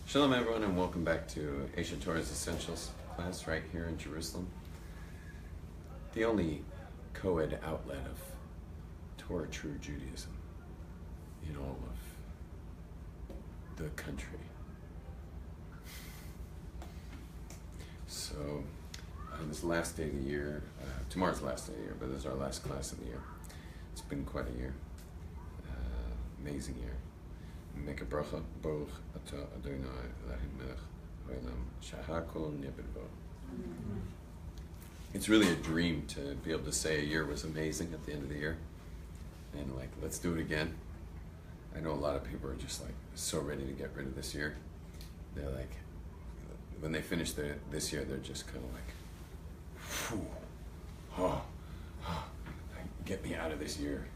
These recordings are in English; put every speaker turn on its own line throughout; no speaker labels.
Shalom everyone and welcome back to Asia Torah's Essentials class right here in Jerusalem. The only co-ed outlet of Torah True Judaism in all of the country. So this last day of the year, tomorrow's the last day of the year, but this is our last class of the year. It's been quite a year, amazing year. Make a bracha, Baruch Atah Adonai Eloheinu melech haolam shehakol nהיה b'dvaro. It's really a dream to be able to say a year was amazing at the end of the year, and like, let's do it again. I know a lot of people are just like so ready to get rid of this year. They're like, when they finish this year, they're just kind of like, phew, get me out of this year.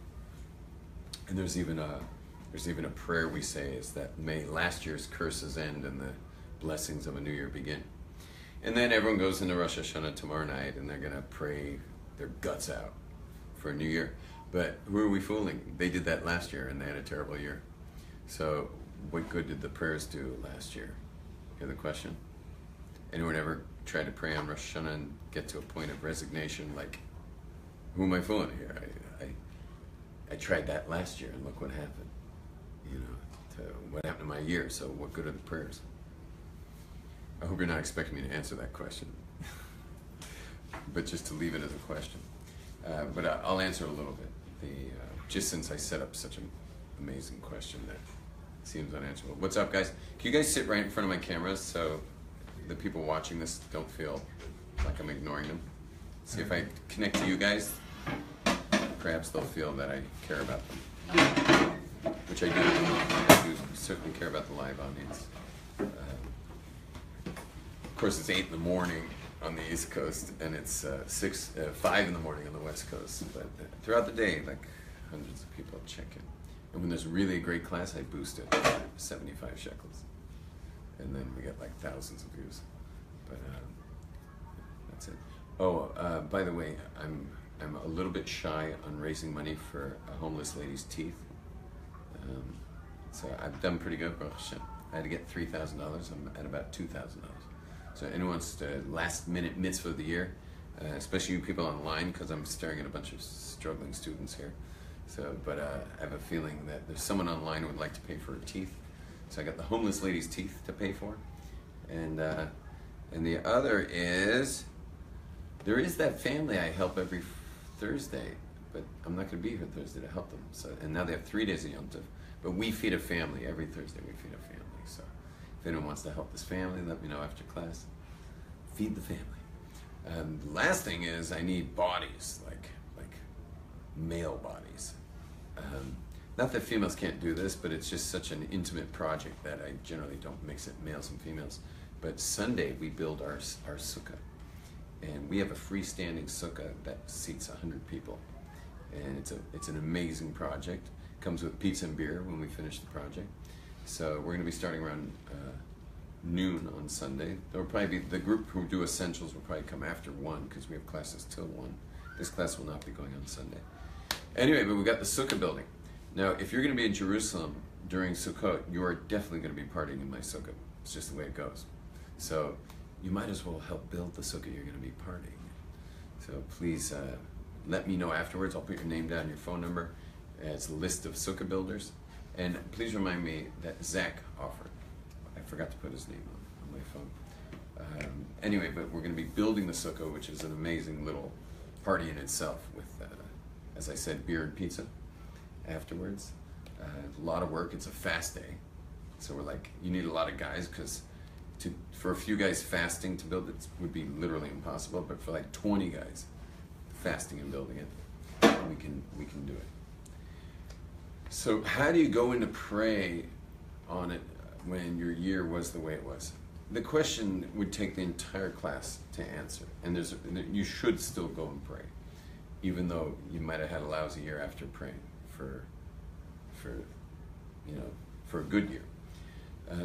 And there's even a prayer we say is that may last year's curses end and the blessings of a new year begin. And then everyone goes into Rosh Hashanah tomorrow night and they're going to pray their guts out for a new year. But who are we fooling? They did that last year and they had a terrible year. So what good did the prayers do last year? Hear the question? Anyone ever try to pray on Rosh Hashanah and get to a point of resignation like, who am I fooling here? I tried that last year and look what happened. You know, to what happened to my year, so what good are the prayers? I hope you're not expecting me to answer that question, but just to leave it as a question. But I'll answer a little bit, just since I set up such an amazing question that seems unanswerable. What's up, guys? Can you guys sit right in front of my cameras so the people watching this don't feel like I'm ignoring them? See if I connect to you guys, perhaps they'll feel that I care about them. Which I do. I do certainly care about the live audience. Of course, it's 8 in the morning on the East Coast, and it's 5 in the morning on the West Coast. But throughout the day, like hundreds of people check in. And when there's really a great class, I boost it 75 shekels, and then we get like thousands of views. But that's it. Oh, by the way, I'm a little bit shy on raising money for a homeless lady's teeth. So I've done pretty good, Baruch Hashem. I had to get $3,000. I'm at about $2,000. So anyone wants to last minute mitzvah of the year, especially you people online, because I'm staring at a bunch of struggling students here. So, but I have a feeling that there's someone online who would like to pay for her teeth. So I got the homeless lady's teeth to pay for, and the other is there is that family I help every Thursday. But I'm not going to be here Thursday to help them. So, and now they have 3 days of Yom Tov. But we feed a family. Every Thursday we feed a family. So if anyone wants to help this family, let me know after class. Feed the family. The last thing is I need bodies, like male bodies. Not that females can't do this, but it's just such an intimate project that I generally don't mix it males and females. But Sunday we build our sukkah. And we have a freestanding sukkah that seats 100 people. And it's an amazing project. Comes with pizza and beer when we finish the project. So we're going to be starting around noon on Sunday. There will probably be the group who do essentials will probably come after 1 because we have classes till 1. This class will not be going on Sunday. Anyway, but we got the sukkah building. Now, if you're going to be in Jerusalem during Sukkot, you are definitely going to be partying in my sukkah. It's just the way it goes. So you might as well help build the sukkah you're going to be partying. So please. Let me know afterwards. I'll put your name down, your phone number. It's a list of sukkah builders. And please remind me that Zach offered. I forgot to put his name on my phone. Anyway, but we're going to be building the sukkah, which is an amazing little party in itself with, as I said, beer and pizza afterwards. A lot of work. It's a fast day. So we're like, you need a lot of guys because for a few guys fasting to build it would be literally impossible. But for like 20 guys, fasting and building it, we can do it. So how do you go in to pray on it when your year was the way it was? The question would take the entire class to answer, and you should still go and pray, even though you might have had a lousy year after praying for a good year.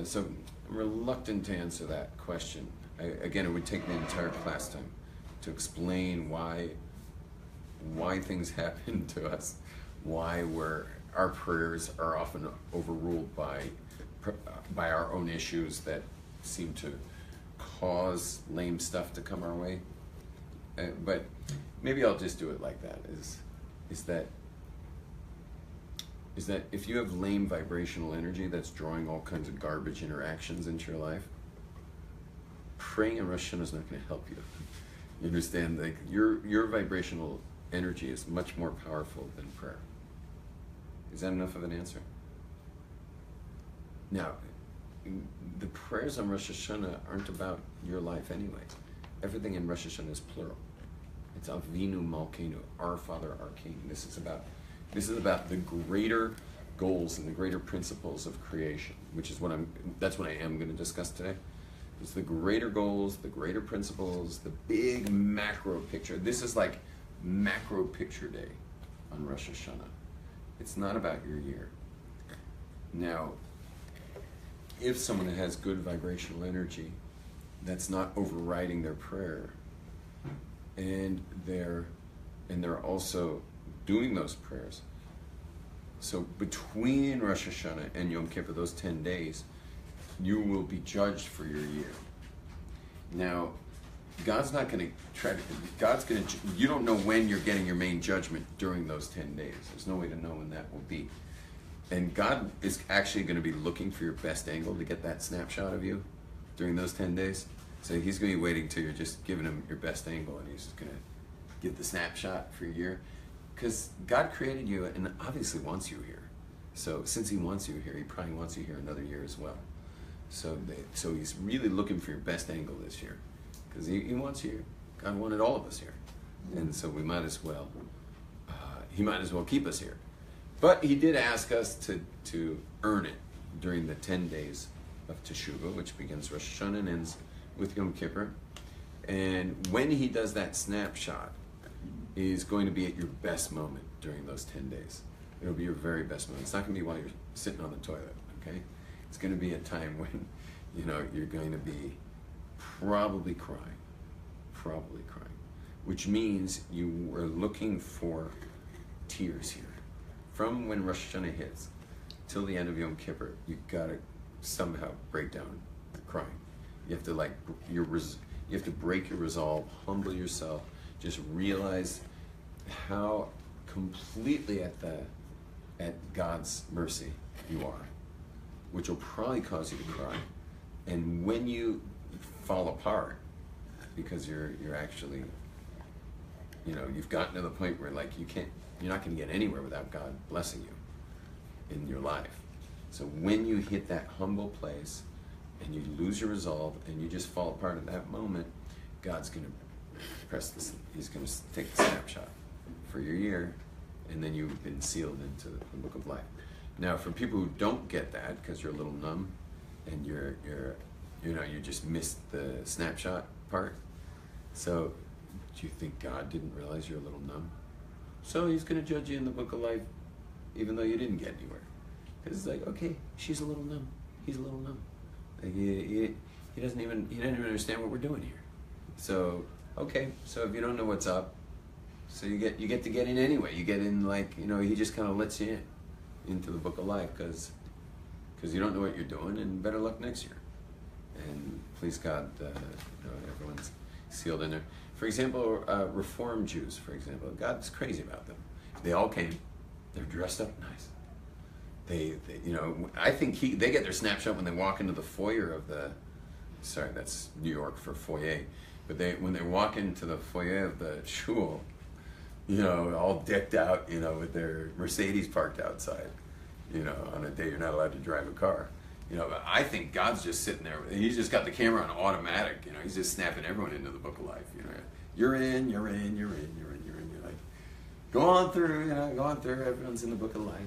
So I'm reluctant to answer that question. Again, it would take the entire class time to explain why things happen to us, why our prayers are often overruled by by our own issues that seem to cause lame stuff to come our way. But maybe I'll just do it like that. Is that if you have lame vibrational energy that's drawing all kinds of garbage interactions into your life, praying in Rosh Hashanah is not going to help you. You understand? Like your vibrational energy is much more powerful than prayer. Is that enough of an answer? Now, the prayers on Rosh Hashanah aren't about your life anyway. Everything in Rosh Hashanah is plural. It's Avinu Malkeinu, our Father, our King. This is about the greater goals and the greater principles of creation, which is that's what I am going to discuss today. It's the greater goals, the greater principles, the big macro picture. This is like macro picture day on Rosh Hashanah. It's not about your year. Now, if someone has good vibrational energy that's not overriding their prayer, and they're also doing those prayers, so between Rosh Hashanah and Yom Kippur, those 10 days, you will be judged for your year. Now, God's not going to you don't know when you're getting your main judgment during those 10 days. There's no way to know when that will be. And God is actually going to be looking for your best angle to get that snapshot of you during those 10 days. So he's going to be waiting till you're just giving him your best angle, and he's going to get the snapshot for your year. Because God created you and obviously wants you here. So since he wants you here, he probably wants you here another year as well. So he's really looking for your best angle this year. Because he wants you here. God wanted all of us here. And so we might as well, he might as well keep us here. But he did ask us to earn it during the 10 days of Teshuvah, which begins Rosh Hashanah and ends with Yom Kippur. And when he does that snapshot, is going to be at your best moment during those 10 days. It'll be your very best moment. It's not going to be while you're sitting on the toilet, okay? It's going to be a time when, you're going to be probably crying, which means you were looking for tears here. From when Rosh Hashanah hits till the end of Yom Kippur, you gotta somehow break down crying. You have to you have to break your resolve, humble yourself, just realize how completely at God's mercy you are, which will probably cause you to cry. And when you fall apart, because you're actually, you've gotten to the point where you're not going to get anywhere without God blessing you in your life. So when you hit that humble place and you lose your resolve and you just fall apart at that moment, God's going to he's going to take the snapshot for your year, and then you've been sealed into the book of life. Now, for people who don't get that because you're a little numb and you just missed the snapshot part. So, do you think God didn't realize you're a little numb? So he's going to judge you in the book of life, even though you didn't get anywhere. Because it's like, okay, she's a little numb. He's a little numb. Like he doesn't even understand what we're doing here. So, okay, so if you don't know what's up, so you get to get in anyway. You get in he just kind of lets you into the book of life because you don't know what you're doing, and better luck next year. And please God, everyone's sealed in there. For example, Reform Jews, for example, God's crazy about them. They all came. They're dressed up nice. They I think they get their snapshot when they walk into the foyer of the, sorry, that's New York for foyer, but when they walk into the foyer of the shul, all decked out, with their Mercedes parked outside, on a day you're not allowed to drive a car. I think God's just sitting there. He's just got the camera on automatic. He's just snapping everyone into the book of life. You're in. You're like, go on through. Everyone's in the book of life.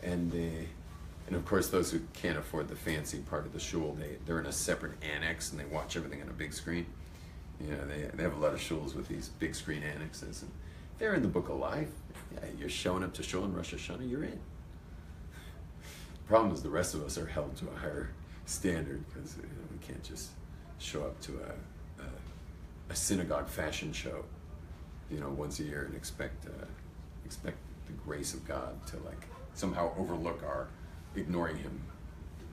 And of course, those who can't afford the fancy part of the shul, they're in a separate annex and they watch everything on a big screen. They have a lot of shuls with these big screen annexes, and they're in the book of life. Yeah, you're showing up to shul in Rosh Hashanah, you're in. The problem is the rest of us are held to a higher standard because we can't just show up to a synagogue fashion show, once a year and expect the grace of God to somehow overlook our ignoring Him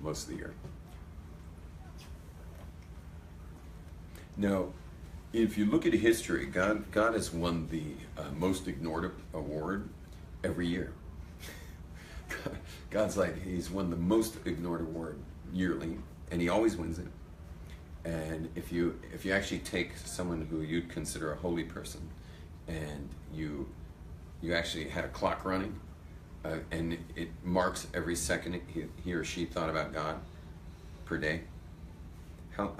most of the year. Now, if you look at history, God has won the most ignored award every year. God's like, he's won the most ignored award yearly, and he always wins it. And if you actually take someone who you'd consider a holy person, and you actually had a clock running, and it marks every second he or she thought about God per day, how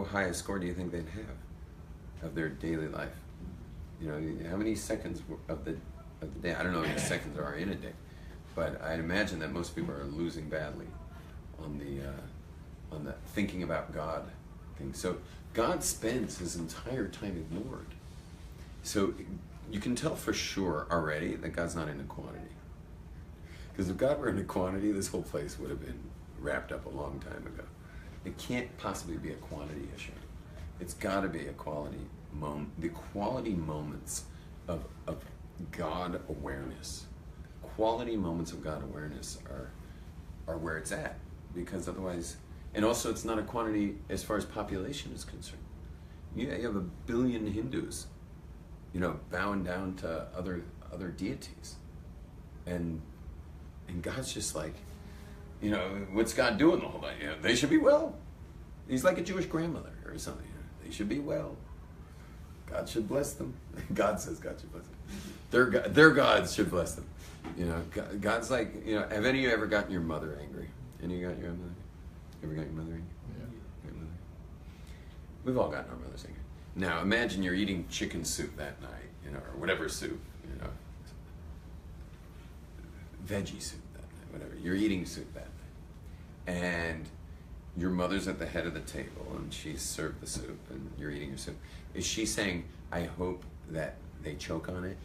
high a score do you think they'd have of their daily life? You know, how many seconds of the day? I don't know how many seconds there are in a day, but I'd imagine that most people are losing badly on the thinking about God thing. So God spends his entire time ignored. So you can tell for sure already that God's not into quantity. Because if God were into quantity, this whole place would have been wrapped up a long time ago. It can't possibly be a quantity issue. It's got to be a quality moment. The quality moments of God awareness. Quality moments of God awareness are where it's at. Because otherwise, and also it's not a quantity as far as population is concerned. You have 1 billion Hindus, you know, bowing down to other deities. And God's just like, you know, what's God doing the whole night? You know, they should be well. He's like a Jewish grandmother or something. You know, they should be well. God should bless them. God says God should bless them. Their gods should bless them. You know, God's like, you know, have any of you ever gotten your mother angry? Any of you got your mother? Ever got your mother angry? Yeah. Your mother? We've all gotten our mothers angry. Now imagine you're eating chicken soup that night, you know, or whatever soup, you know, veggie soup that night, whatever. You're eating soup that night, and your mother's at the head of the table, and she's served the soup, and you're eating your soup. Is she saying, "I hope that they choke on it"?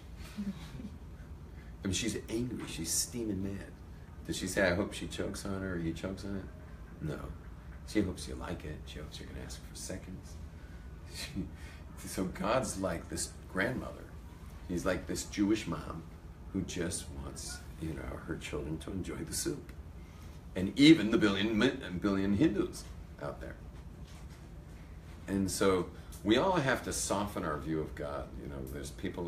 I mean, she's angry. She's steaming mad. Does she say, "I hope she chokes on it," or he chokes on it? No. She hopes you like it. She hopes you're going to ask for seconds. So God's like this grandmother. He's like this Jewish mom who just wants, you know, her children to enjoy the soup. And even the billion Hindus out there. And so we all have to soften our view of God. You know, there's people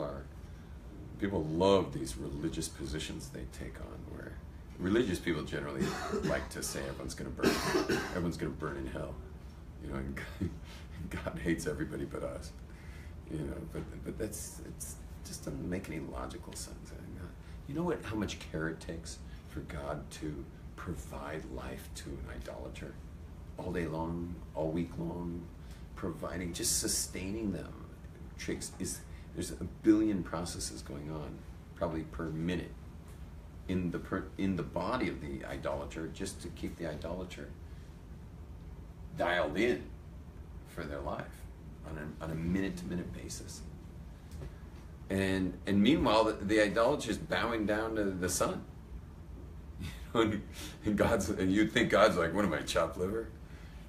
love these religious positions they take on, where religious people generally like to say everyone's going to burn in hell. You know, and God hates everybody but us. You know, but it just doesn't make any logical sense. You know how much care it takes for God to provide life to an idolater all day long, all week long, providing, just sustaining them. There's 1 billion processes going on, probably per minute, in the body of the idolater, just to keep the idolater dialed in for their life on a minute-to-minute basis. And meanwhile, the idolater is bowing down to the sun. You know, and you'd think God's like, what am I, chopped liver?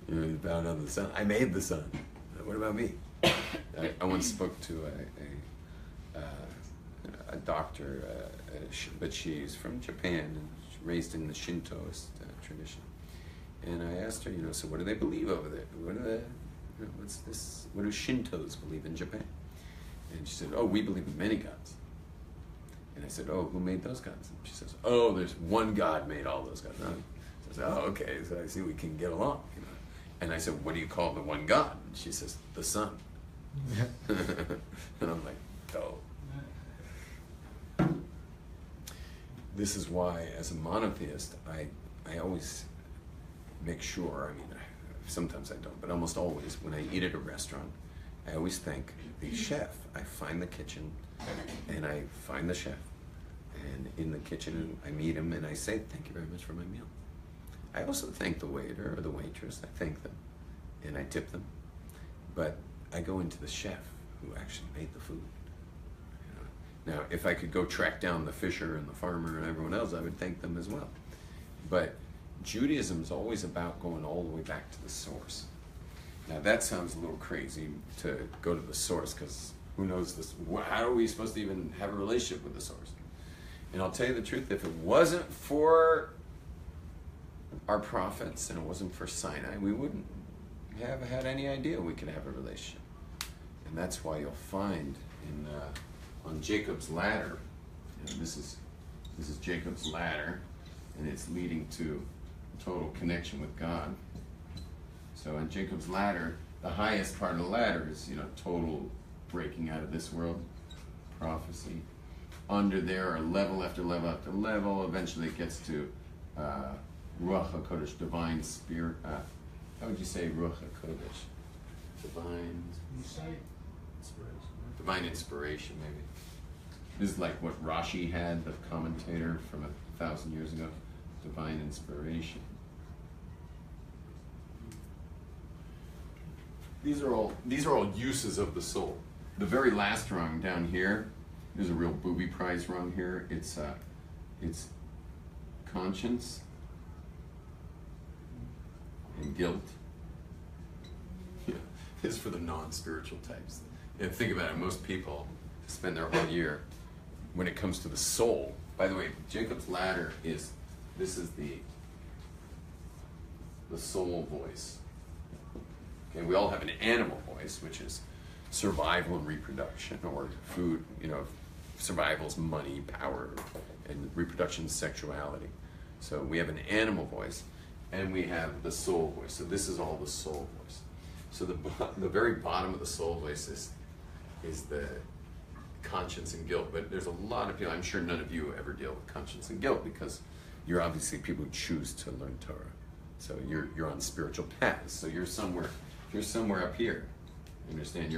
You know, he's bowing down to the sun. I made the sun. What about me? I once spoke to a doctor, but she's from Japan and she's raised in the Shintoist tradition. And I asked her, you know, so what do they believe over there? What's this? What do Shintos believe in Japan? And she said, oh, we believe in many gods. And I said, oh, who made those gods? And she says, oh, there's one God made all those gods. I said, oh, okay, so I see we can get along. You know? And I said, what do you call the one God? And she says, the sun. And I'm like, oh. This is why, as a monotheist, I always make sure, I mean, sometimes I don't, but almost always, when I eat at a restaurant, I always thank the chef. I find the kitchen, and I find the chef. And in the kitchen, I meet him, and I say, thank you very much for my meal. I also thank the waiter or the waitress. I thank them, and I tip them. But I go into the chef who actually made the food. You know? Now, if I could go track down the fisher and the farmer and everyone else, I would thank them as well. But Judaism is always about going all the way back to the source. Now that sounds a little crazy to go to the source, because who knows this? How are we supposed to even have a relationship with the source? And I'll tell you the truth, if it wasn't for our prophets and it wasn't for Sinai, we wouldn't have had any idea we could have a relationship. And that's why you'll find in on Jacob's ladder, this is Jacob's ladder, and it's leading to total connection with God. So on Jacob's ladder, the highest part of the ladder is, total breaking out of this world, prophecy. Under there are level after level after level. Eventually it gets to Ruach HaKodesh, divine spirit. How would you say Ruach HaKodesh? Divine inspiration, maybe. This is like what Rashi had, the commentator from 1,000 years ago. Divine inspiration. These are all uses of the soul. The very last rung down here, there's a real booby prize rung here. It's conscience and guilt. Yeah, it's for the non-spiritual types. And think about it, most people spend their whole year, when it comes to the soul. By the way, Jacob's ladder this is the soul voice. Okay, we all have an animal voice, which is survival and reproduction, or food, survival's money, power, and reproduction, sexuality. So we have an animal voice, and we have the soul voice. So this is all the soul voice. So the very bottom of the soul voice is the conscience and guilt. But there's a lot of people, I'm sure none of you ever deal with conscience and guilt, because you're obviously people who choose to learn Torah. So you're on spiritual paths. So you're somewhere up here. You understand?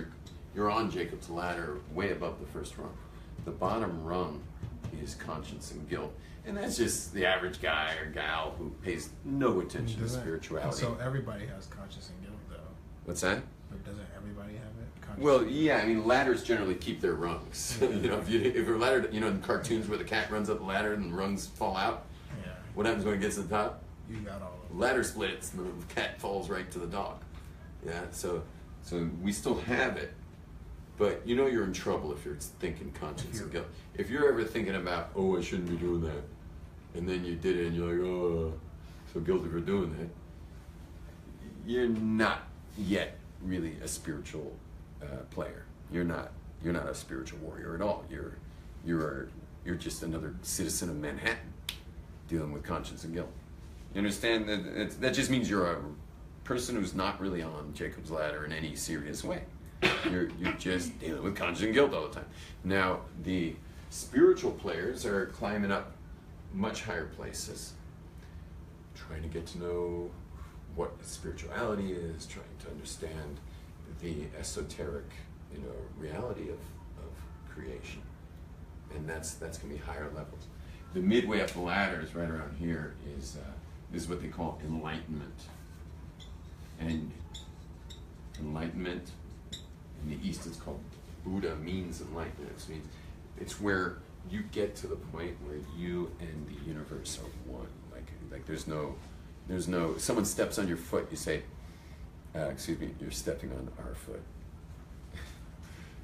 You're on Jacob's ladder, way above the first rung. The bottom rung is conscience and guilt, and that's just the average guy or gal who pays no attention to spirituality.
So everybody has conscience and guilt, though.
What's that?
But doesn't everybody have it?
Well, yeah. Ladders generally keep their rungs. If a ladder, in cartoons where the cat runs up the ladder and the rungs fall out.
Yeah.
What happens when it gets to the top?
You got all of them.
Ladder splits, and the cat falls right to the dog. Yeah. So we still have it. But you're in trouble if you're thinking conscience and guilt. If you're ever thinking about, I shouldn't be doing that, and then you did it and you're like, oh, so guilty for doing that, you're not yet really a spiritual player. You're not a spiritual warrior at all. You're just another citizen of Manhattan dealing with conscience and guilt. You understand? That just means you're a person who's not really on Jacob's ladder in any serious way. You're just dealing with conscience and guilt all the time. Now, the spiritual players are climbing up much higher places, trying to get to know what spirituality is, trying to understand the esoteric, reality of creation. And that's going to be higher levels. The midway up the ladder is right around here this is what they call enlightenment. And enlightenment, in the East, it's called Buddha, means enlightenment. It means it's where you get to the point where you and the universe are one. Like there's no. Someone steps on your foot, you say, "Excuse me, you're stepping on our foot,"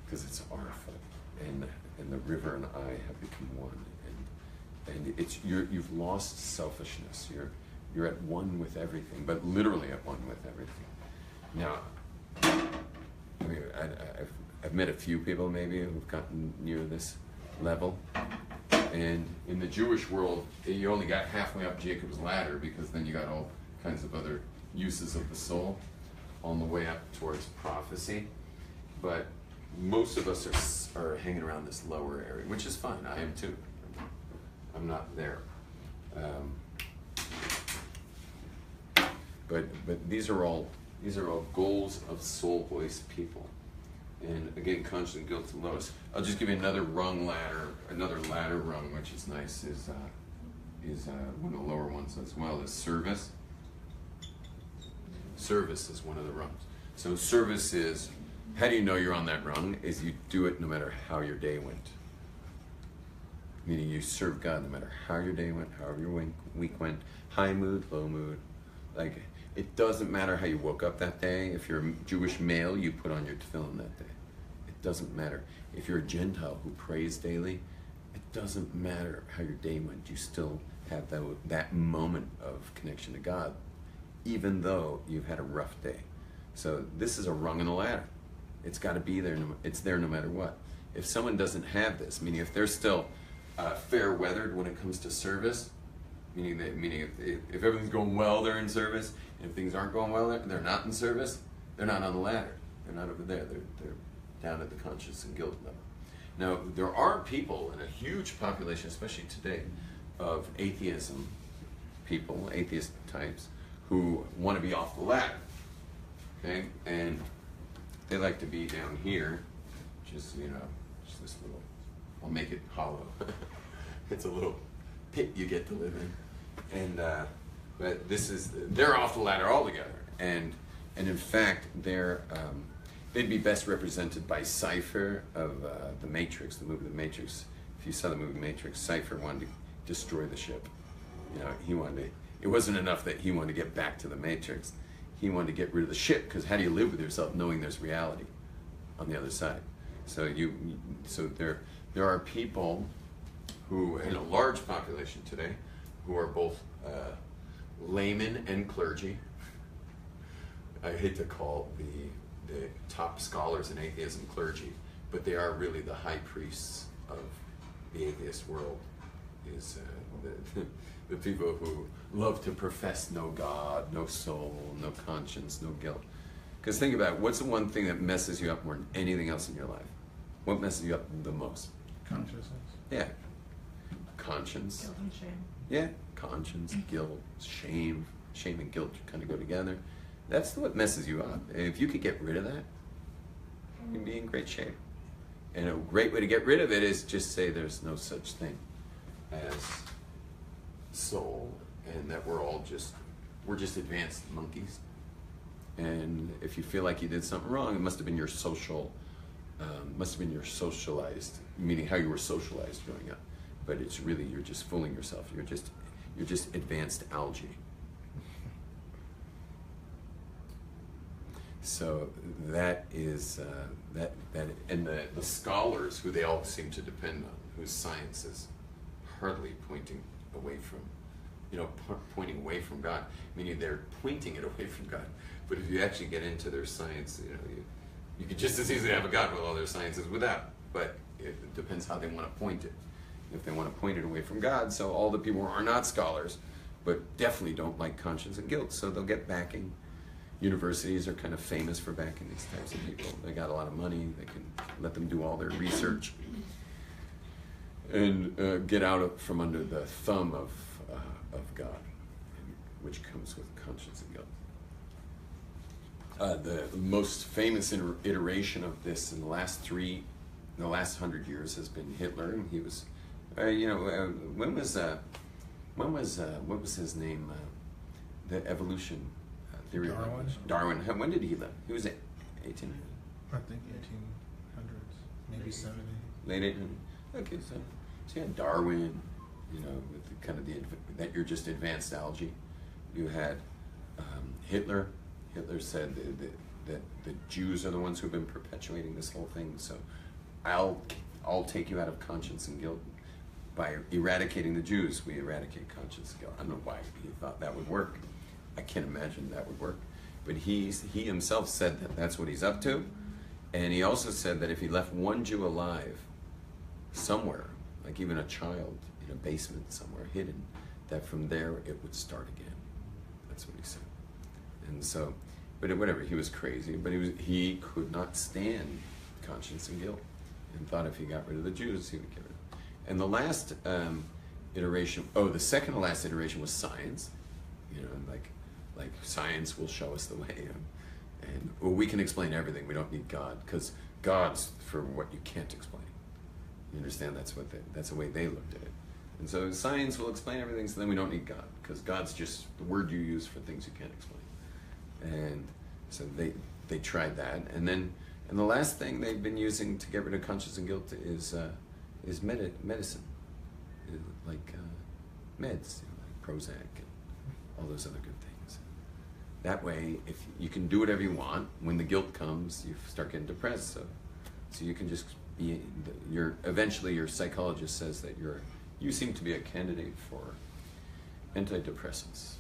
because it's our foot, and the river and I have become one, and it's you've lost selfishness. You're at one with everything, but literally at one with everything. Now. I've met a few people maybe who've gotten near this level, and in the Jewish world, you only got halfway up Jacob's ladder, because then you got all kinds of other uses of the soul on the way up towards prophecy. But most of us are hanging around this lower area, which is fine. I am too. I'm not there. But these are all goals of soul voice people. And again, conscience and guilt the lowest. I'll just give you another ladder rung, which is nice, is one of the lower ones as well, is service. Service is one of the rungs. So service is, how do you know you're on that rung? Is you do it no matter how your day went. Meaning you serve God no matter how your day went, however your week went, high mood, low mood. Like, it doesn't matter how you woke up that day. If you're a Jewish male, you put on your tefillin that day. It doesn't matter. If you're a Gentile who prays daily, it doesn't matter how your day went, you still have that moment of connection to God, even though you've had a rough day. So this is a rung in the ladder. It's got to be there. It's there no matter what. If someone doesn't have this, meaning if they're still fair weathered when it comes to service, meaning if everything's going well, they're in service, and if things aren't going well, they're not in service. They're not on the ladder. They're not over there. They're down at the conscience and guilt level. Now, there are people in a huge population, especially today, of atheism people, atheist types, who want to be off the ladder. Okay? And they like to be down here, just this little, I'll make it hollow. It's a little pit you get to live in. And but they're off the ladder altogether. And in fact, they'd be best represented by Cypher of The Matrix, the movie The Matrix. If you saw the movie Matrix, Cypher wanted to destroy the ship. It wasn't enough that he wanted to get back to the Matrix. He wanted to get rid of the ship, because how do you live with yourself knowing there's reality on the other side? So there are people who, in a large population today, who are both laymen and clergy. I hate to call the top scholars in atheism clergy, but they are really the high priests of the atheist world. Is the people who love to profess no God, no soul, no conscience, no guilt. Because think about it, what's the one thing that messes you up more than anything else in your life? What messes you up the most?
Consciousness.
Yeah. Conscience.
Guilt and shame.
Yeah. Conscience, guilt, shame. Shame and guilt kind of go together. That's what messes you up. And if you could get rid of that, you'd be in great shape. And a great way to get rid of it is just say there's no such thing as soul, and that we're just advanced monkeys. And if you feel like you did something wrong, it must have been your socialized, meaning how you were socialized growing up. But it's really, you're just fooling yourself. You're just advanced algae. So that is and the scholars who they all seem to depend on, whose science is hardly pointing away from, pointing away from God, meaning they're pointing it away from God. But if you actually get into their science, you could just as easily have a God with all their sciences without. But it depends how they want to point it. If they want to point it away from God, so all the people who are not scholars, but definitely don't like conscience and guilt, so they'll get backing. Universities are kind of famous for backing these types of people. They got a lot of money. They can let them do all their research and get out from under the thumb of God, which comes with conscience and guilt. The most famous iteration of this in the last 100 years has been Hitler. He was, what was his name? The evolution theory. Darwin. When did he live? He was 1800.
I think 1800s, maybe 70.
Late 1800s. Okay, so you had Darwin, with the kind of that you're just advanced algae. You had Hitler. Hitler said that the Jews are the ones who've been perpetuating this whole thing. So I'll take you out of conscience and guilt. By eradicating the Jews, we eradicate conscience and guilt. I don't know why he thought that would work. I can't imagine that would work. But he himself said that that's what he's up to. And he also said that if he left one Jew alive somewhere, like even a child in a basement somewhere hidden, that from there it would start again. That's what he said. And so, but whatever, he was crazy, but he could not stand conscience and guilt, and thought if he got rid of the Jews, he would get rid of them. And the last iteration, the second to last iteration was science. Like science will show us the way, and we can explain everything. We don't need God, because God's for what you can't explain. You understand? That's the way they looked at it. And so science will explain everything, so then we don't need God, because God's just the word you use for things you can't explain. And so they tried that, and the last thing they've been using to get rid of conscience and guilt is medicine, like meds, like Prozac and all those other good things. That way, if you can do whatever you want, when the guilt comes, you start getting depressed. So you can just eventually your psychologist says that you seem to be a candidate for antidepressants.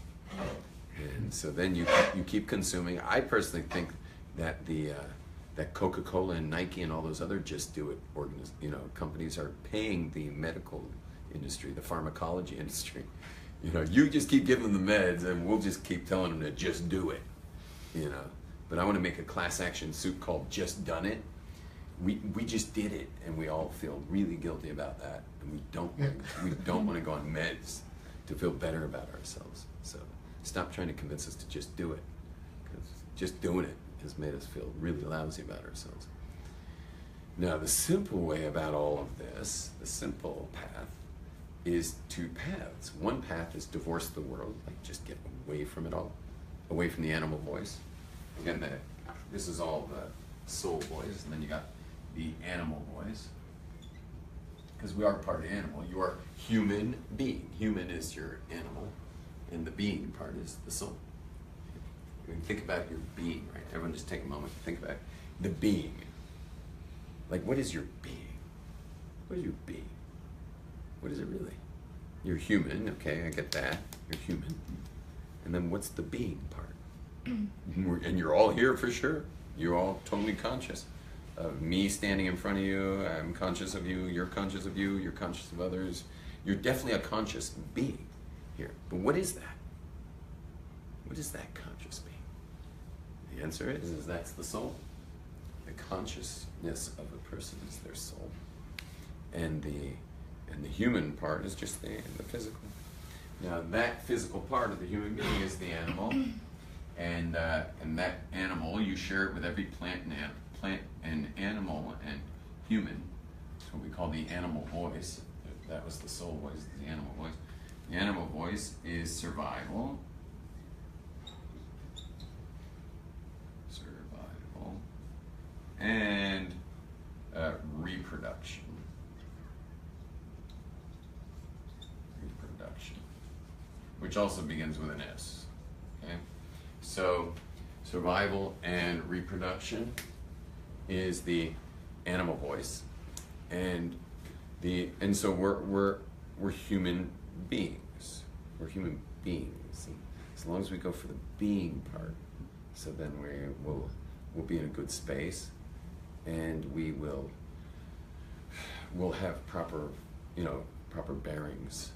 And so then you keep consuming. I personally think that that Coca-Cola and Nike and all those other just do it companies are paying the medical industry, the pharmacology industry. You just keep giving them the meds and we'll just keep telling them to just do it. But I want to make a class action suit called Just Done It. We just did it and we all feel really guilty about that, and we don't want to go on meds to feel better about ourselves. So stop trying to convince us to just do it, because just doing it has made us feel really lousy about ourselves. Now, the simple way about all of this, the simple path, is two paths. One path is divorce the world, like just get away from it all, away from the animal voice. Again, this is all the soul voice, and then you got the animal voice, because we are part of the animal. You are human being. Human is your animal, and the being part is the soul. I mean, think about your being, right? Everyone just take a moment to think about the being. Like, what is your being? What is your being? What is it really? You're human, okay, I get that. You're human. And then what's the being part? And you're all here for sure. You're all totally conscious of me standing in front of you. I'm conscious of you. You're conscious of you. You're conscious of others. You're definitely a conscious being here. But what is that? What is that conscious being? The answer is that's the soul. The consciousness of a person is their soul. And the human part is just the physical. Now that physical part of the human being is the animal. And that animal, you share it with every plant and animal and human. It's what we call the animal voice. That was the soul voice, the animal voice. The animal voice is survival. And reproduction. Which also begins with an S. Okay? So survival and reproduction is the animal voice, and so we're human beings. We're human beings. And as long as we go for the being part, so then we'll be in a good space, and we'll have proper bearings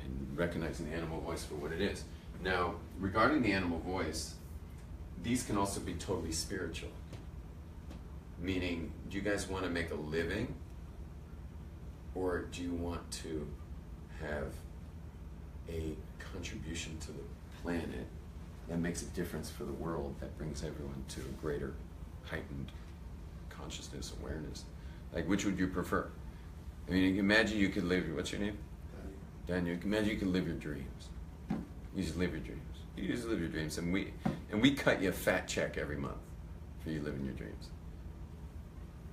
and recognizing the animal voice for what it is. Now, regarding the animal voice, these can also be totally spiritual. Meaning, do you guys want to make a living, or do you want to have a contribution to the planet that makes a difference for the world, that brings everyone to a greater heightened consciousness, awareness? Like, which would you prefer? I mean, imagine you could live, what's your name? Daniel. Imagine you could live your dreams. You just live your dreams. You just live your dreams, and we cut you a fat check every month for you living your dreams.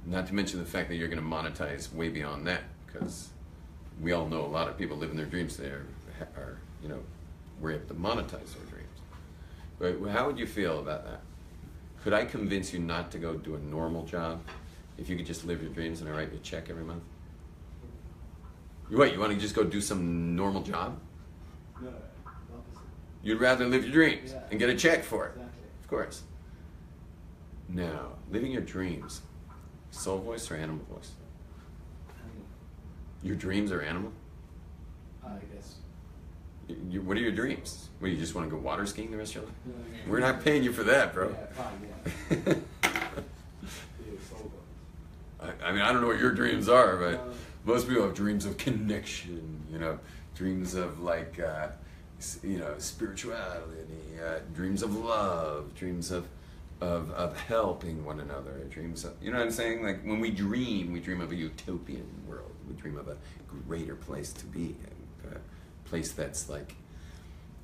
Not to mention the fact that you're going to monetize way beyond that, because we all know a lot of people living their dreams there we're able to monetize their dreams. But how would you feel about that? Could I convince you not to go do a normal job if you could just live your dreams and I write you a check every month? What, you want to just go do some normal job?
No, opposite.
You'd rather live your dreams and get a check for it.
Exactly.
Of course. Now, living your dreams, soul voice or animal voice?
Animal.
Your dreams are animal?
I guess.
What are your dreams? What, you just want to go water skiing the rest of your life?
No,
We're not paying you for that, bro.
Yeah, fine, yeah. Yeah, soul goals.
I mean, I don't know what your dreams are, but most people have dreams of connection, dreams of spirituality, dreams of love, dreams of helping one another, dreams of, you know what I'm saying? Like, when we dream of a utopian world. We dream of a greater place to be, a place that's like,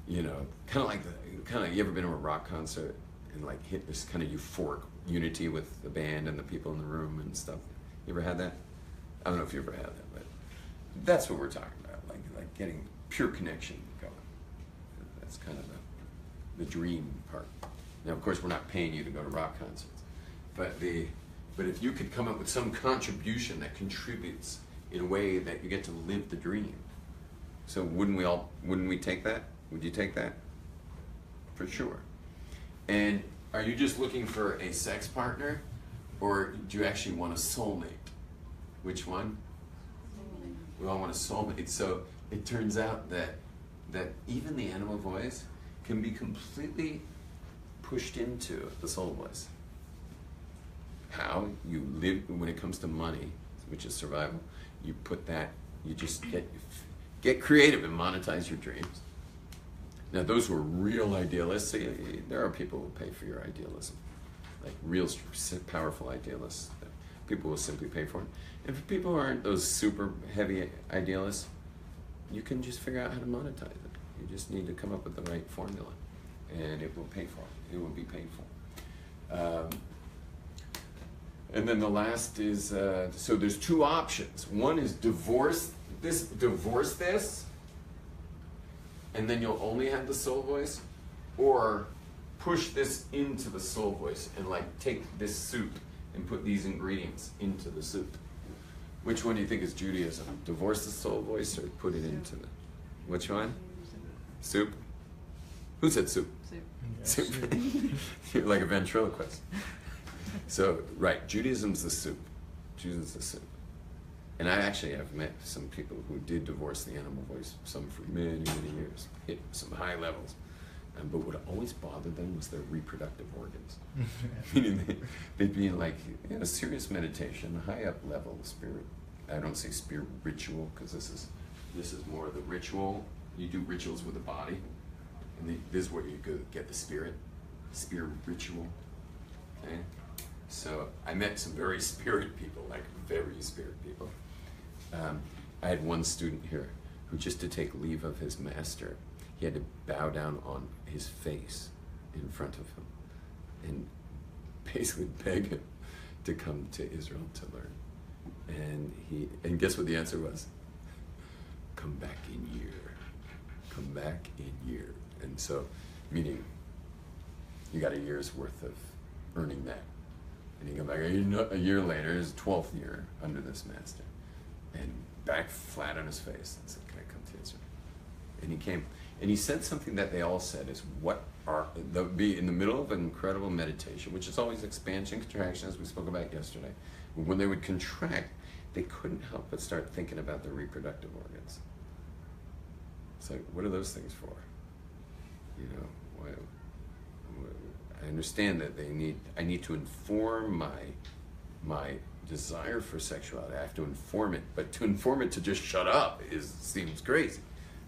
kind of you ever been to a rock concert and like hit this kind of euphoric unity with the band and the people in the room and stuff? You ever had that? I don't know if you ever had that, but that's what we're talking about, like getting pure connection going. That's kind of the dream part. Now, of course, we're not paying you to go to rock concerts, but But if you could come up with some contribution that contributes in a way that you get to live the dream, so wouldn't we take that? Would you take that? For sure. And are you just looking for a sex partner, or do you actually want a soulmate? Which one? We all want a soulmate. So it turns out that even the animal voice can be completely pushed into the soul voice. How you live when it comes to money, which is survival, you put that, you just get creative and monetize your dreams. Now those who are real idealists, there are people who pay for your idealism, like real powerful idealists. People will simply pay for it. And for people who aren't those super heavy idealists, you can just figure out how to monetize it. You just need to come up with the right formula, and it will pay for it. It will be paid for. And then the last is, so there's two options. One is divorce this, and then you'll only have the soul voice, or push this into the soul voice and like take this soup and put these ingredients into the soup. Which one do you think is Judaism? Divorce the soul voice or put it into the... Which one? Soup? Who said soup?
Soup.
Soup. You're like a ventriloquist. So, right, Judaism's the soup. Judaism's the soup. And I actually have met some people who did divorce the animal voice, some for many, many years, hit some high levels. But what always bothered them was their reproductive organs. Meaning they'd be in like serious meditation, high up level spirit. I don't say spirit ritual because this is more of the ritual. You do rituals with the body, and this is where you get the spirit ritual. Okay, so I met some very spirit people, like very spirit people. I had one student here who, just to take leave of his master, he had to bow down on his face in front of him and basically beg him to come to Israel to learn. And guess what the answer was? Come back in year. Come back in year. And so, meaning you got a year's worth of earning that. And you come back a year later, his 12th year under this master, and back flat on his face and said, can I come to Israel? And he came. And he said something that they all said is, they'll be in the middle of an incredible meditation, which is always expansion, contraction, as we spoke about yesterday. When they would contract, they couldn't help but start thinking about their reproductive organs. It's like, what are those things for? You know, I understand that I need to inform my desire for sexuality. I have to inform it, but to inform it to just shut up seems crazy.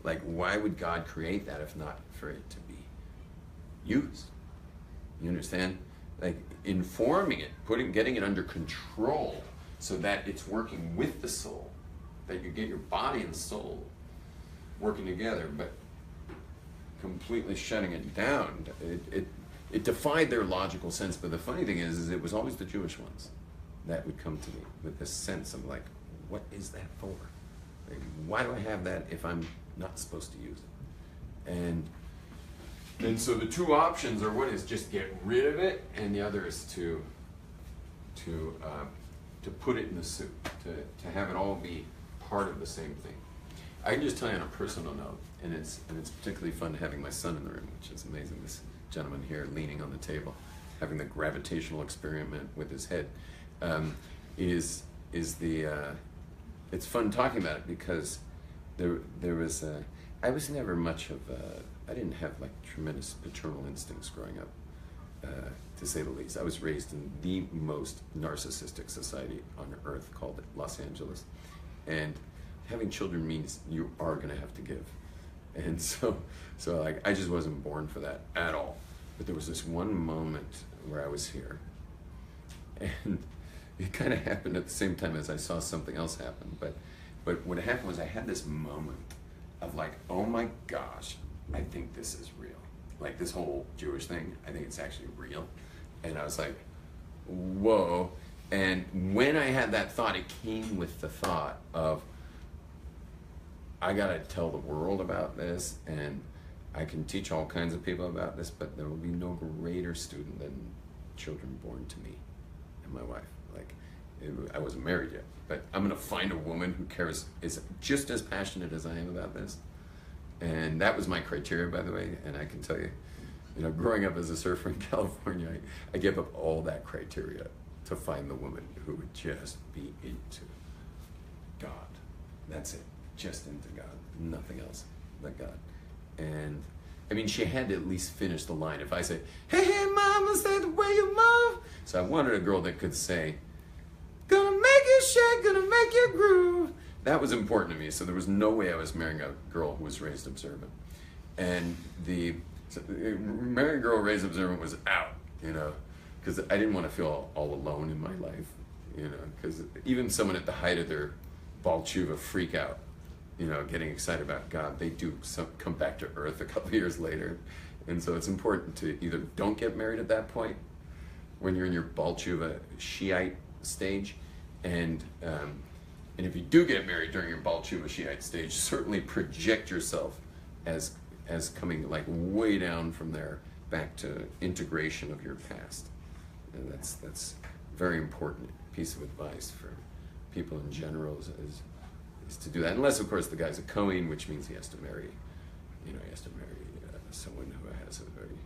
Like, why would God create that if not for it to be used? You understand? Like, informing it, getting it under control so that it's working with the soul, that you get your body and soul working together, but completely shutting it down. It defied their logical sense, but the funny thing is it was always the Jewish ones that would come to me with this sense of like, what is that for? Like, why do I have that if I'm not supposed to use it? And so the two options are, one is just get rid of it, and the other is to put it in the soup, to have it all be part of the same thing. I can just tell you on a personal note, and it's particularly fun having my son in the room, which is amazing. This gentleman here leaning on the table, having the gravitational experiment with his head, it's fun talking about it because there was I was never much of I didn't have like tremendous paternal instincts growing up, to say the least. I was raised in the most narcissistic society on earth called Los Angeles, and having children means you are going to have to give, and so like I just wasn't born for that at all. But there was this one moment where I was here, and it kind of happened at the same time as I saw something else happen. But what happened was I had this moment of like, oh my gosh, I think this is real. Like this whole Jewish thing, I think it's actually real. And I was like, whoa. And when I had that thought, it came with the thought of, I gotta tell the world about this, and I can teach all kinds of people about this, but there will be no greater student than children born to me and my wife. Like, I wasn't married yet, but I'm going to find a woman who cares, is just as passionate as I am about this. And that was my criteria, by the way. And I can tell you, growing up as a surfer in California, I gave up all that criteria to find the woman who would just be into God. That's it. Just into God. Nothing else but God. And I mean, she had to at least finish the line. If I say, hey, hey, mama, say the way you move. So I wanted a girl that could say, gonna make you shake, gonna make you groove. That was important to me. So there was no way I was marrying a girl who was raised observant. And marrying a girl raised observant was out, because I didn't want to feel all alone in my life, because even someone at the height of their Baal Tshuva freak out, getting excited about God, they do come back to earth a couple of years later. And so it's important to either don't get married at that point when you're in your Baal Tshuva Shiite stage, and if you do get married during your Baal Tshuva Shiite stage, certainly project yourself as coming like way down from there back to integration of your past. And that's a very important piece of advice for people in general is to do that. Unless, of course, the guy's a Kohen, which means he has to marry, someone who has a very,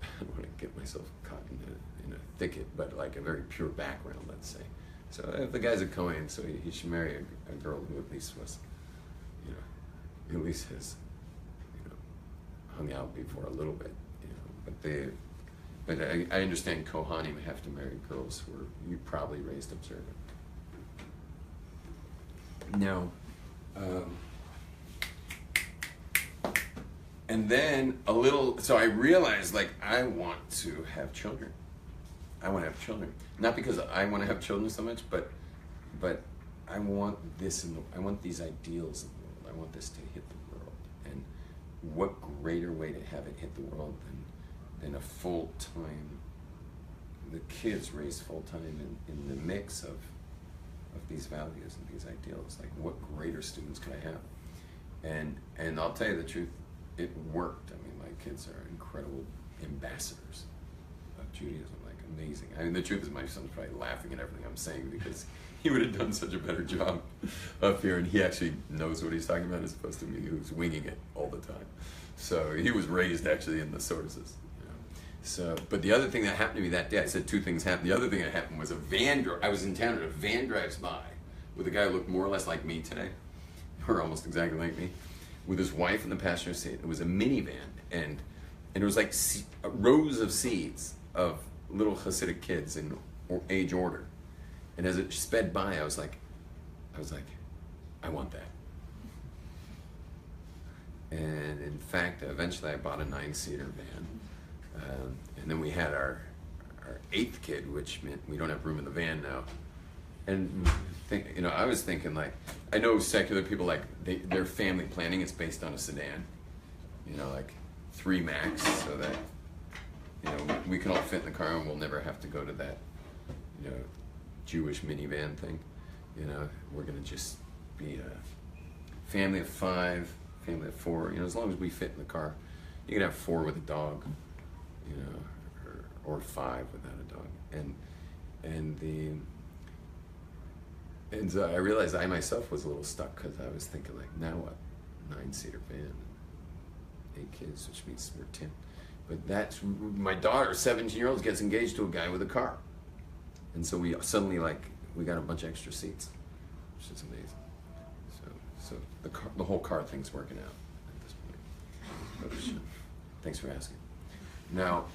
I don't want to get myself caught in a thicket, but like a very pure background, let's say. So if the guy's a Kohen, so he should marry a girl who at least was, at least has, hung out before a little bit, But I understand Kohanim have to marry girls who are probably raised observant. Now, and then so I realized, like, I want to have children. I want to have children. Not because I want to have children so much, but I want this, I want these ideals in the world. I want this to hit the world. And what greater way to have it hit the world than a full-time, the kids raised full-time in the mix of these values and these ideals. Like, what greater students could I have? And I'll tell you the truth, it worked. I mean, my kids are incredible ambassadors of Judaism, like amazing. I mean, the truth is my son's probably laughing at everything I'm saying because he would have done such a better job up here, and he actually knows what he's talking about as opposed to me who's winging it all the time. So he was raised actually in the sources. So, but the other thing that happened to me that day, I said two things happened. The other thing that happened was I was in town and a van drives by with a guy who looked more or less like me today, or almost exactly like me, with his wife in the passenger seat. It was a minivan, and it was like rows of seats of little Hasidic kids in age order. And as it sped by, I was like, I want that. And in fact, eventually I bought a 9-seater van. And then we had our 8th kid, which meant we don't have room in the van now. And I was thinking, like, I know secular people, like, their family planning is based on a sedan, like 3 max, so that we can all fit in the car and we'll never have to go to that Jewish minivan thing. We're gonna just be a family of 5, family of 4. As long as we fit in the car. You can have 4 with a dog. Or 5 without a dog, and so I realized I myself was a little stuck because I was thinking, like, now what? 9-seater van, 8 kids, which means we're 10. But that's my daughter, 17-year-old, gets engaged to a guy with a car, and so we suddenly we got a bunch of extra seats, which is amazing. So the whole car thing's working out at this point. Thanks for asking. Now,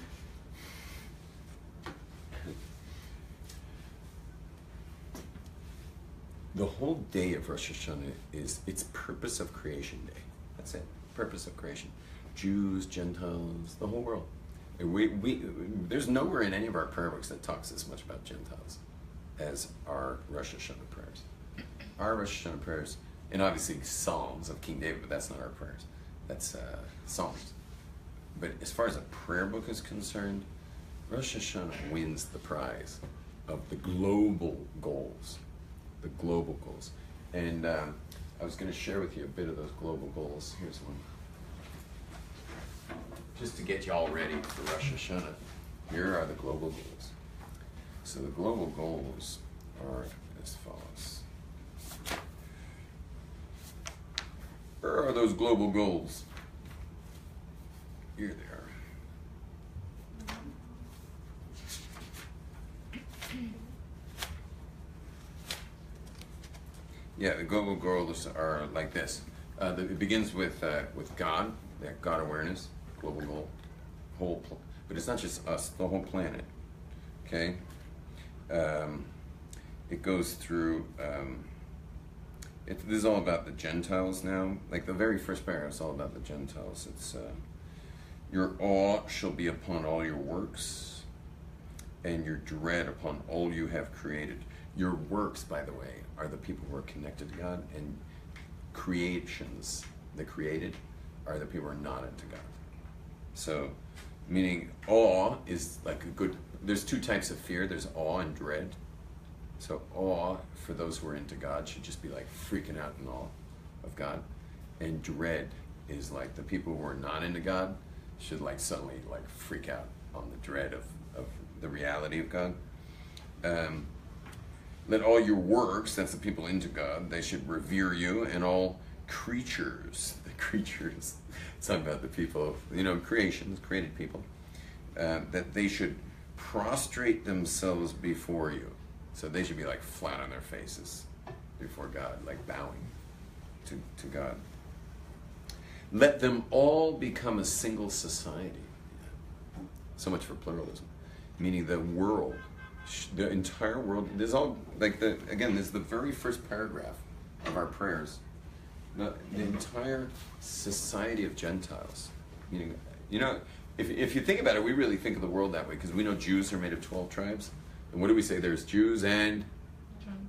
the whole day of Rosh Hashanah is its purpose of creation day. That's it, purpose of creation. Jews, Gentiles, the whole world. There's nowhere in any of our prayer books that talks as much about Gentiles as our Rosh Hashanah prayers. Our Rosh Hashanah prayers, and obviously Psalms of King David, but that's not our prayers. That's Psalms. But as far as a prayer book is concerned, Rosh Hashanah wins the prize of the global goals. The global goals. And I was going to share with you a bit of those global goals. Here's one. Just to get you all ready for Rosh Hashanah. Here are the global goals. So the global goals are as follows. Where are those global goals? Here they are. Yeah, the global goals are like this. It begins with God, that God awareness, global goal, but it's not just us, the whole planet. Okay, it goes through. This is all about the Gentiles now. Like the very first paragraph is all about the Gentiles. It's your awe shall be upon all your works, and your dread upon all you have created. Your works, by the way, are the people who are connected to God, and creations, the created, are the people who are not into God. So, meaning awe is like a good, there's two types of fear. There's awe and dread. So awe, for those who are into God, should just be like freaking out in awe of God. And dread is like the people who are not into God should like suddenly like freak out on the dread of the reality of God. Let all your works, that's the people into God, they should revere you, and all creatures, the creatures, it's talking about the people, creations, created people, that they should prostrate themselves before you. So they should be like flat on their faces before God, like bowing to God. Let them all become a single society. So much for pluralism. Meaning the world, the entire world, there's all, like this is the very first paragraph of our prayers. The entire society of Gentiles. Meaning, if you think about it, we really think of the world that way, because we know Jews are made of 12 tribes. And what do we say? There's Jews and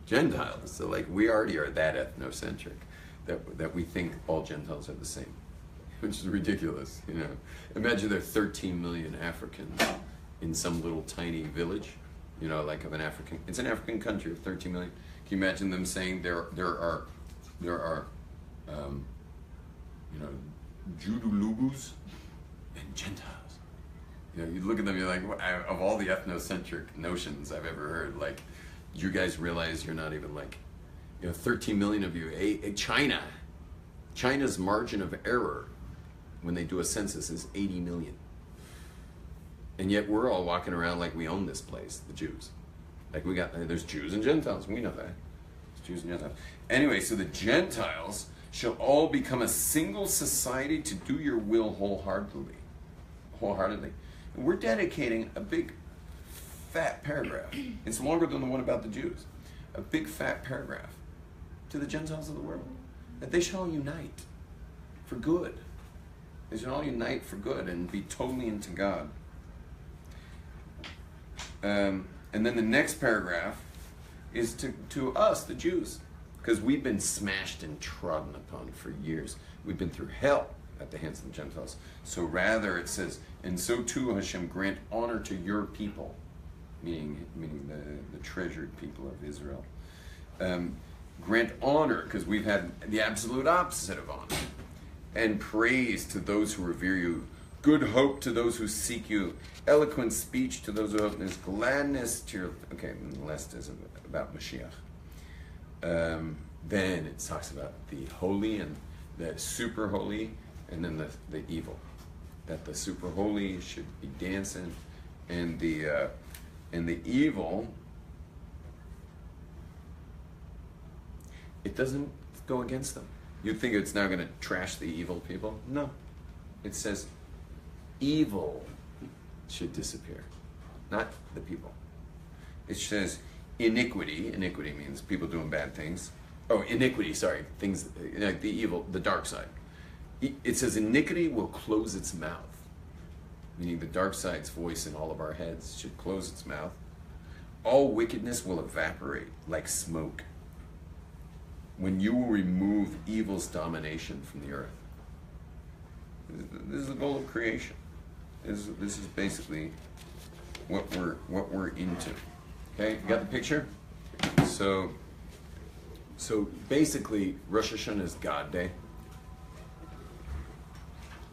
Gentiles. So like we already are that ethnocentric that we think all Gentiles are the same, which is ridiculous. Imagine there are 13 million Africans in some little tiny village, like of an African. It's an African country of 13 million. Can you imagine them saying there are Judulubus and Gentiles? You look at them, you're like, of all the ethnocentric notions I've ever heard, like, you guys realize you're not even like, 13 million of you. China's margin of error when they do a census is 80 million. And yet we're all walking around like we own this place, the Jews. Like there's Jews and Gentiles, we know that. There's Jews and Gentiles. Anyway, so the Gentiles shall all become a single society to do your will wholeheartedly. And we're dedicating a big fat paragraph. It's longer than the one about the Jews. A big fat paragraph to the Gentiles of the world. That they shall all unite for good. They should all unite for good and be totally into God. And then the next paragraph is to us, the Jews. Because we've been smashed and trodden upon for years. We've been through hell at the hands of the Gentiles. So rather it says, and so too Hashem grant honor to your people, meaning the treasured people of Israel. Grant honor, because we've had the absolute opposite of honor. And praise to those who revere you. Good hope to those who seek you. Eloquent speech to those who hope. There's gladness to your... Okay, and the last is about Mashiach. Then it talks about the holy and the super holy, and then the evil. That the super holy should be dancing, and the evil, it doesn't go against them. You'd think it's now going to trash the evil people. No. It says evil should disappear, not the people. It says iniquity. Iniquity means people doing bad things. Oh, iniquity, sorry. Things like the evil, the dark side. It says iniquity will close its mouth. Meaning the dark side's voice in all of our heads should close its mouth. All wickedness will evaporate like smoke when you will remove evil's domination from the earth. This is the goal of creation. This is basically what we're into. Okay, you got the picture? So basically, Rosh Hashanah is God Day.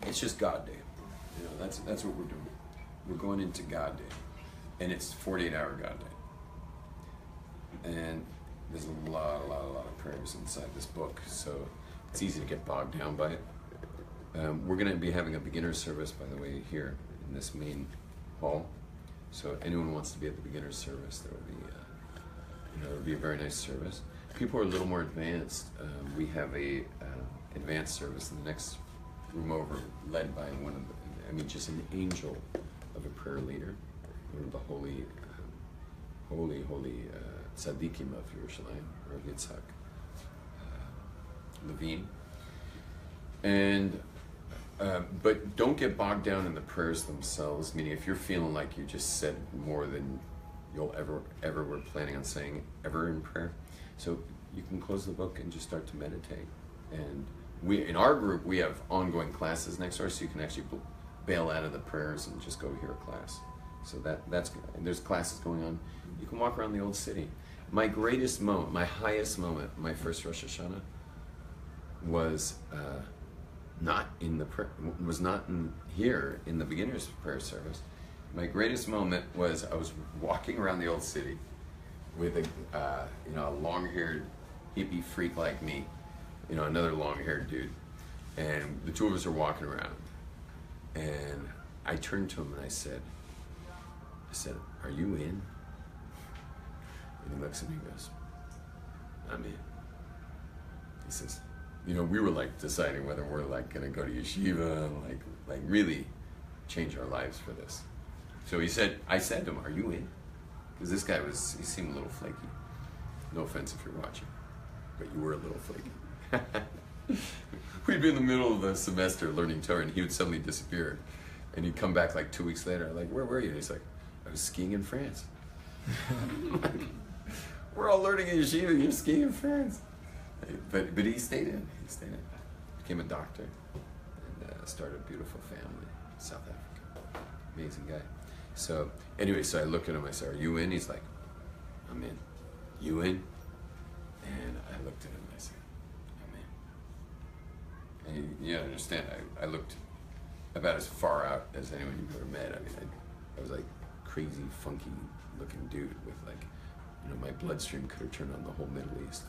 It's just God Day. That's what we're doing. We're going into God Day, and it's 48-hour God Day. and there's a lot of prayers inside this book, so it's easy to get bogged down by it. We're going to be having a beginner service, by the way, here in this main hall. So anyone who wants to be at the beginner service, there will be, it'll be a very nice service. People who are a little more advanced, we have a advanced service in the next room over, led by just an angel of a prayer leader, one of the holy tzaddikim of Yerushalayim, Rabbi Yitzhak Levine. And but don't get bogged down in the prayers themselves, meaning if you're feeling like you just said more than you'll ever were planning on saying ever in prayer, so you can close the book and just start to meditate. And in our group, we have ongoing classes next door, so you can actually bail out of the prayers and just go hear a class. So that's good. And there's classes going on. You can walk around the old city. My greatest moment, my highest moment, my first Rosh Hashanah was not here in the beginner's prayer service. My greatest moment was I was walking around the old city with a long-haired hippie freak like me, another long-haired dude, and the two of us are walking around, and I turned to him and I said, "Are you in?" And he looks at me and goes, "I'm in." He says, we were like deciding whether we're like gonna go to yeshiva and like really change our lives for this. So I said to him, "Are you in?" Because this guy he seemed a little flaky. No offense if you're watching, but you were a little flaky. We'd be in the middle of the semester learning Torah, and he would suddenly disappear, and he'd come back like 2 weeks later. I'm like, "Where were you?" And he's like, "I was skiing in France." We're all learning in yeshiva. You're skiing in France. But he stayed in. Became a doctor and started a beautiful family in South Africa. Amazing guy. So anyway, I look at him. I said, "Are you in?" He's like, "I'm in." "You in?" And I looked at him. I said, "I'm in." And you understand? I looked about as far out as anyone you've ever met. I mean, I was like crazy, funky looking dude with like, my bloodstream could have turned on the whole Middle East.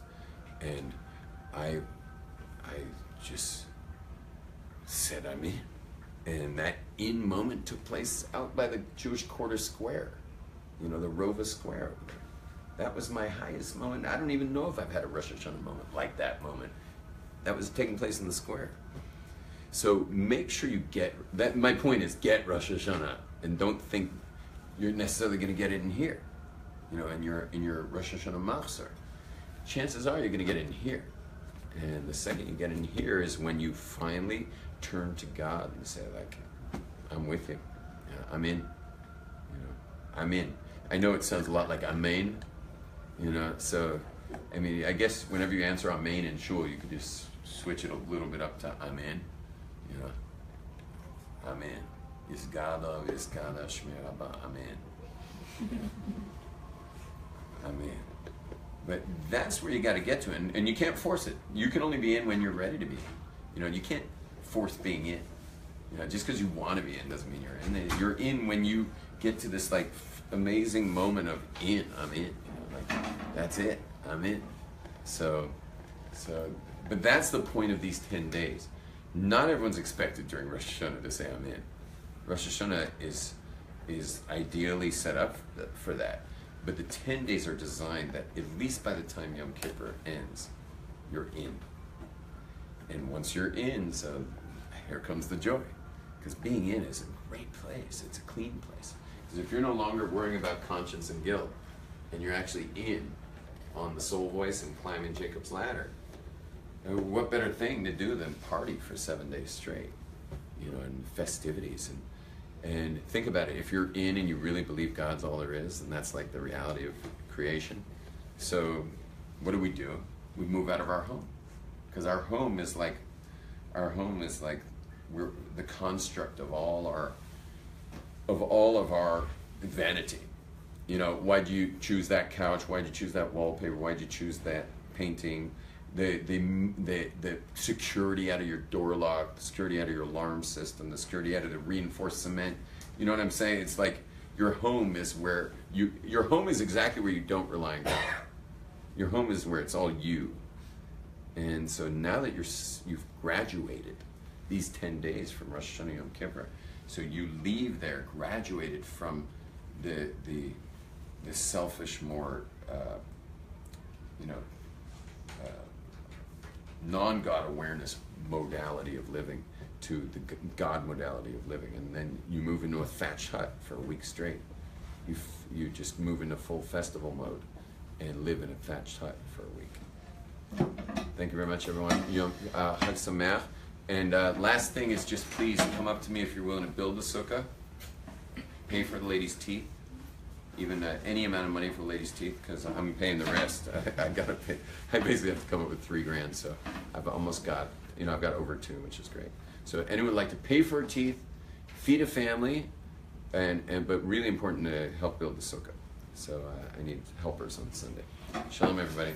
And I just said, "I'm in." And that in moment took place out by the Jewish Quarter Square, the Rova Square over there. That was my highest moment. I don't even know if I've had a Rosh Hashanah moment like that moment. That was taking place in the square. So make sure you get that. My point is, get Rosh Hashanah, and don't think you're necessarily going to get it in here. In your Rosh Hashanah Machzor. Chances are you're going to get it in here. And the second you get in here is when you finally turn to God and say, like, "I'm with you. I'm in. I'm in." I know it sounds a lot like Amen. So, I guess whenever you answer Amen in shul, you could just switch it a little bit up to Amen. Amen. Yisgada, Shmir Abba, Amen. Amen. But that's where you got to get to, and you can't force it. You can only be in when you're ready to be in. You can't force being in. Just because you want to be in doesn't mean you're in. You're in when you get to this like amazing moment of in. I'm in. That's it. I'm in. So, but that's the point of these 10 days. Not everyone's expected during Rosh Hashanah to say I'm in. Rosh Hashanah is ideally set up for that. But the 10 days are designed that at least by the time Yom Kippur ends, you're in. And once you're in, so here comes the joy. Because being in is a great place. It's a clean place. Because if you're no longer worrying about conscience and guilt, and you're actually in on the soul voice and climbing Jacob's ladder, what better thing to do than party for 7 days straight, and festivities. And think about it, if you're in and you really believe God's all there is, and that's like the reality of creation, so what do? We move out of our home. Because our home is like we're the construct of all of our vanity. Why'd you choose that couch? Why'd you choose that wallpaper? Why'd you choose that painting? The security out of your door lock, the security out of your alarm system, the security out of the reinforced cement. You know what I'm saying? It's like your home is where your home is exactly where you don't rely on God. Your home is where it's all you. And so now that you've graduated these 10 days from Rosh Hashanah Yom Kippur, so you leave there graduated from the selfish, more non-God awareness modality of living to the God modality of living, and then you move into a thatched hut for a week straight. You just move into full festival mode and live in a thatched hut for a week. Thank you very much, everyone. Chag Sameach. And last thing is just please come up to me if you're willing to build the sukkah. Pay for the ladies' teeth. Even any amount of money for ladies' teeth, because I'm paying the rest. I gotta pay. I basically have to come up with $3,000, so I've almost got, I've got over 2, which is great. So anyone would like to pay for her teeth, feed a family, but really important to help build the sukkah. So I need helpers on Sunday. Shalom, everybody.